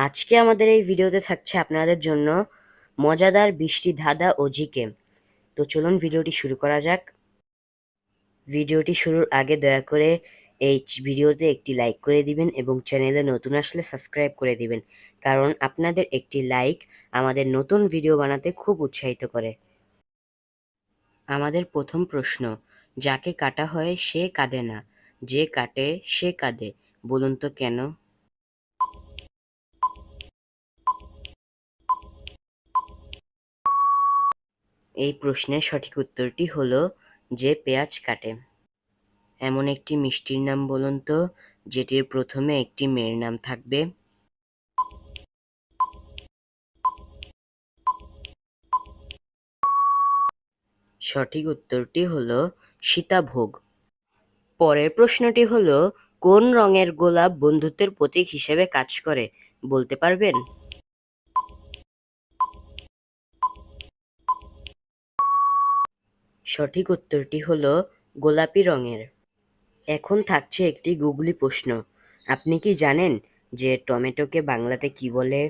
আজকে আমাদের এই ভিডিওতে থাকছে আপনাদের জন্য মজাদার বৃষ্টি ধাঁধা ও জিকে। তো চলুন ভিডিওটি শুরু করা যাক। ভিডিওটি শুরুর আগে দয়া করে এই ভিডিওতে একটি লাইক করে দিবেন এবং চ্যানেলে নতুন আসলে সাবস্ক্রাইব করে দিবেন, কারণ আপনাদের একটি লাইক আমাদের নতুন ভিডিও বানাতে খুব উৎসাহিত করে। আমাদের প্রথম প্রশ্ন, যাকে কাটা হয় সে কাঁদে না, যে কাটে সে কাঁদে, বলুন তো কেন? এই প্রশ্নের সঠিক উত্তরটি হলো যে পেঁয়াজ কাটে। এমন একটি মিষ্টির নাম বলুন তো যেটির প্রথমে একটি মেয়ের নাম থাকবে। সঠিক উত্তরটি হলো সীতাভোগ। পরের প্রশ্নটি হলো, কোন রঙের গোলাপ বন্ধুত্বের প্রতীক হিসেবে কাজ করে, বলতে পারবেন? সঠিক উত্তরটি হলো গোলাপি রঙের। এখন থাকছে একটি গুগলি প্রশ্ন, আপনি কি জানেন যে টমেটোকে বাংলাতে কি বলে?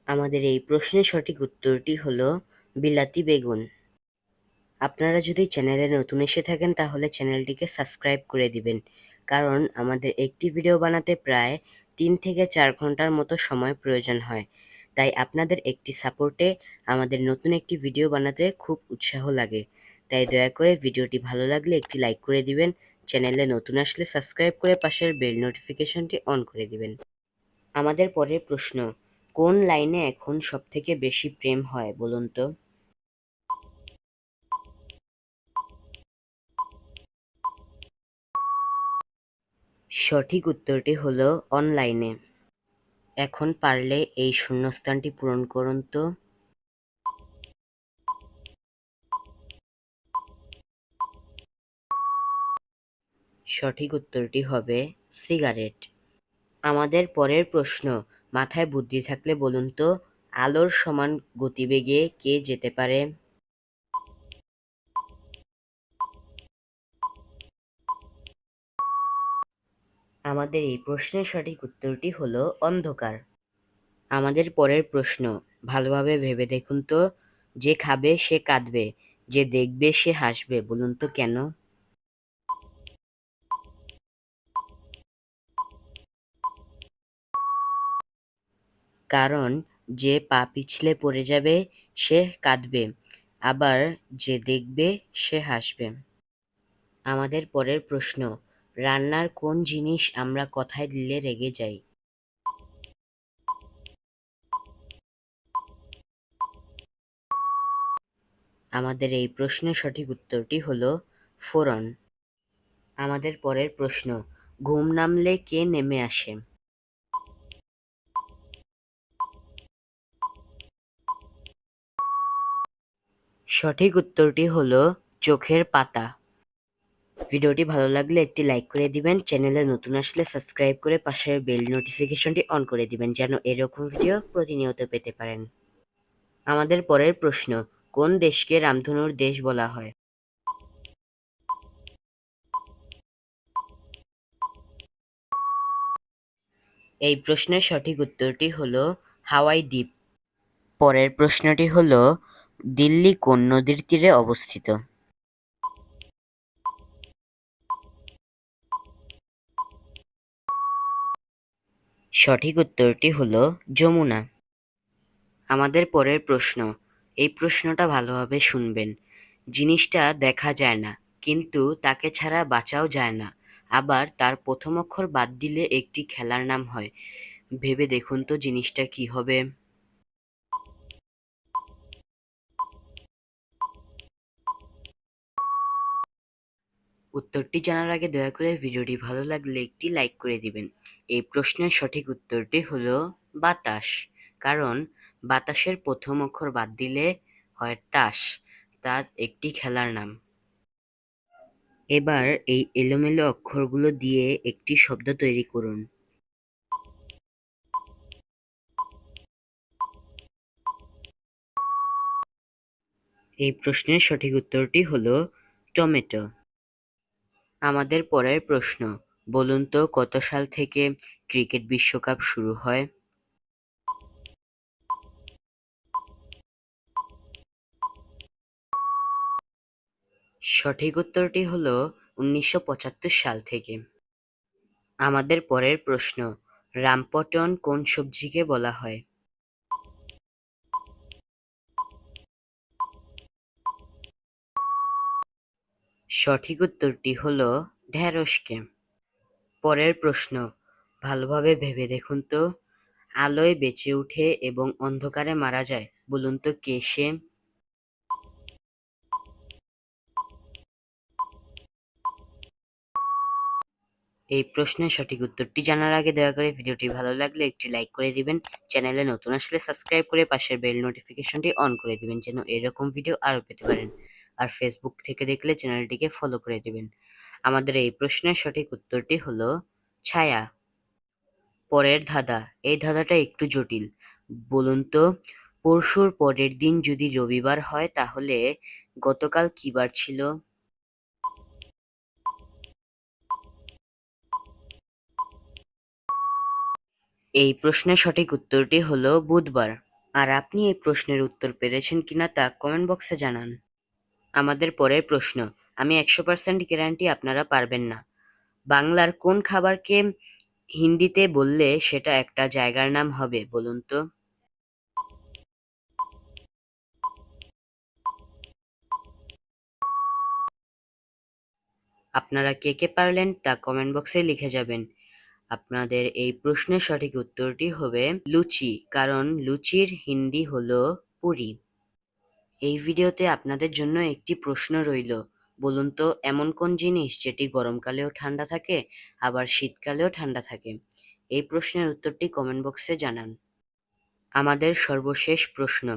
আমাদের এই প্রশ্নের সঠিক উত্তরটি হলো বিলাতি বেগুন। আপনারা যদি চ্যানেলে নতুন এসে থাকেন তাহলে চ্যানেলটিকে সাবস্ক্রাইব করে দিবেন, কারণ আমাদের একটি ভিডিও বানাতে প্রায় 3 থেকে 4 ঘন্টার মতো সময় প্রয়োজন হয়। তাই আপনাদের একটি সাপোর্টে আমাদের নতুন একটি ভিডিও বানাতে খুব উৎসাহ লাগে। তাই দয়া করে ভিডিওটি ভালো লাগলে একটি লাইক করে দিবেন, চ্যানেলে নতুন আসলে সাবস্ক্রাইব করে পাশের বেল নোটিফিকেশনটি অন করে দিবেন। আমাদের পরের প্রশ্ন, কোন লাইনে এখন সবথেকে বেশি প্রেম হয় বলুন তো? সঠিক উত্তরটি হলো অনলাইনে। এখন পারলে এই শূন্যস্থানটি পূরণ করুন তো। সঠিক উত্তরটি হবে সিগারেট। আমাদের পরের প্রশ্ন, মাথায় বুদ্ধি থাকলে বলুন তো, আলোর সমান গতিবেগে কে যেতে পারে? আমাদের এই প্রশ্নের সঠিক উত্তরটি হলো অন্ধকার। আমাদের পরের প্রশ্ন, ভালোভাবে ভেবে দেখুন তো, যে খাবে সে কাঁদবে, যে দেখবে সে হাসবে, বলুন তো কেন? কারণ যে পা পিছলে পড়ে যাবে সে কাঁদবে, আবার যে দেখবে সে হাসবে। আমাদের পরের প্রশ্ন, রান্নার কোন জিনিস আমরা কথায় দিলে রেগে যাই? আমাদের এই প্রশ্নের সঠিক উত্তরটি হলো ফোড়ন। আমাদের পরের প্রশ্ন, ঘুম নামলে কে নেমে আসে? সঠিক উত্তরটি হলো চোখের পাতা। ভিডিওটি ভালো লাগলে একটি লাইক করে দিবেন, চ্যানেলে নতুন আসলে সাবস্ক্রাইব করে পাশের বেল নোটিফিকেশনটি অন করে দিবেন যেন এরকম ভিডিও প্রতিনিয়ত পেতে পারেন। আমাদের পরের প্রশ্ন, কোন দেশকে রামধনুর দেশ বলা হয়? এই প্রশ্নের সঠিক উত্তরটি হলো হাওয়াই দ্বীপ। পরের প্রশ্নটি হলো, দিল্লি কোন নদীর তীরে অবস্থিত? সঠিক উত্তরটি হলো যমুনা। আমাদের পরের প্রশ্ন, এই প্রশ্নটা ভালোভাবে শুনবেন। জিনিসটা দেখা যায় না, কিন্তু তাকে ছাড়া বাঁচাও যায় না, আবার তার প্রথম অক্ষর বাদ দিলে একটি খেলার নাম হয়। ভেবে দেখুন তো জিনিসটা কি হবে? উত্তরটি জানার আগে দয়া করে ভিডিওটি ভালো লাগলে একটি লাইক করে দিবেন। এই প্রশ্নের সঠিক উত্তরটি হলো বাতাস, কারণ বাতাসের প্রথম অক্ষর বাদ দিলে হয় তাস, তা একটি খেলার নাম। এবার এই এলোমেলো অক্ষরগুলো দিয়ে একটি শব্দ তৈরি করুন। এই প্রশ্নের সঠিক উত্তরটি হলো টমেটো। আমাদের পরের প্রশ্ন, বলুন তো কত সাল থেকে ক্রিকেট বিশ্বকাপ শুরু হয়? সঠিক উত্তরটি হলো 1975 সাল থেকে। আমাদের পরের প্রশ্ন, রামপটন কোন সবজিকে বলা হয়? সঠিক উত্তরটি হলো ঢেঁড়সকে। পরের প্রশ্ন, ভালোভাবে ভেবে দেখুন তো, আলোয় বেঁচে ওঠে এবং অন্ধকারে মারা যায়, বলুন তো কে সে? এই প্রশ্নের সঠিক উত্তরটি জানার আগে দয়া করে ভিডিওটি ভালো লাগলে একটি লাইক করে দিবেন, চ্যানেলে নতুন আসলে সাবস্ক্রাইব করে পাশের বেল নোটিফিকেশনটি অন করে দিবেন যেন এরকম ভিডিও আরো পেতে পারেন। আর ফেসবুক থেকে দেখলে চ্যানেলটিকে ফলো করে দিবেন। আমাদের এই প্রশ্নের সঠিক উত্তরটি হলো ছায়া। পরের ধাঁধা, এই ধাঁধাটা একটু জটিল। বলুন তো, পরশুর পরের দিন যদি রবিবার হয় তাহলে গতকাল কি বার ছিল? এই প্রশ্নের সঠিক উত্তরটি হলো বুধবার। আর আপনি এই প্রশ্নের উত্তর পেরেছেন কিনা তা কমেন্ট বক্সে জানান। আমাদের পরের প্রশ্ন, আমি 100% গ্যারান্টি আপনারা পারবেন না। বাংলার কোন খাবারকে হিন্দিতে বললে সেটা একটা জায়গার নাম হবে, বলুন তো? আপনারা কে কে পারলেন তা কমেন্ট বক্সে লিখে যাবেন। আপনাদের এই প্রশ্নের সঠিক উত্তরটি হবে লুচি, কারণ লুচির হিন্দি হলো পুরি। এই ভিডিওতে আপনাদের জন্য একটি প্রশ্ন রইল, বলুন তো এমন কোন জিনিস যেটি গরমকালেও ঠান্ডা থাকে আবার শীতকালেও ঠান্ডা থাকে? এই প্রশ্নের উত্তরটি কমেন্ট বক্সে জানান। আমাদের সর্বশেষ প্রশ্ন,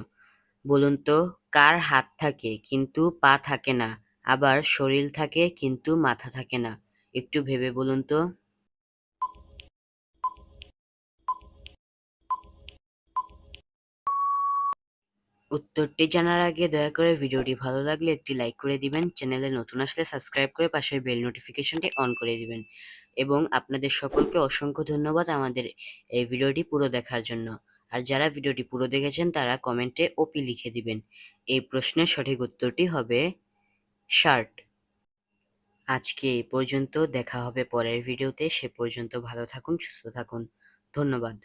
বলুন তো কার হাত থাকে কিন্তু পা থাকে না, আবার শরীর থাকে কিন্তু মাথা থাকে না? একটু ভেবে বলুন তো। উত্তরটি জানার আগে দয়া করে ভিডিওটি ভালো লাগলে একটি লাইক করে দিবেন, চ্যানেলে নতুন আসলে সাবস্ক্রাইব করে পাশের বেল নোটিফিকেশনটি অন করে দিবেন। এবং আপনাদের সকলকে অসংখ্য ধন্যবাদ আমাদের এই ভিডিওটি পুরো দেখার জন্য। আর যারা ভিডিওটি পুরো দেখেছেন তারা কমেন্টে ওপি লিখে দিবেন। এই প্রশ্নের সঠিক উত্তরটি হবে শার্ট। আজকে এই পর্যন্ত, দেখা হবে পরের ভিডিওতে। সে পর্যন্ত ভালো থাকুন, সুস্থ থাকুন। ধন্যবাদ।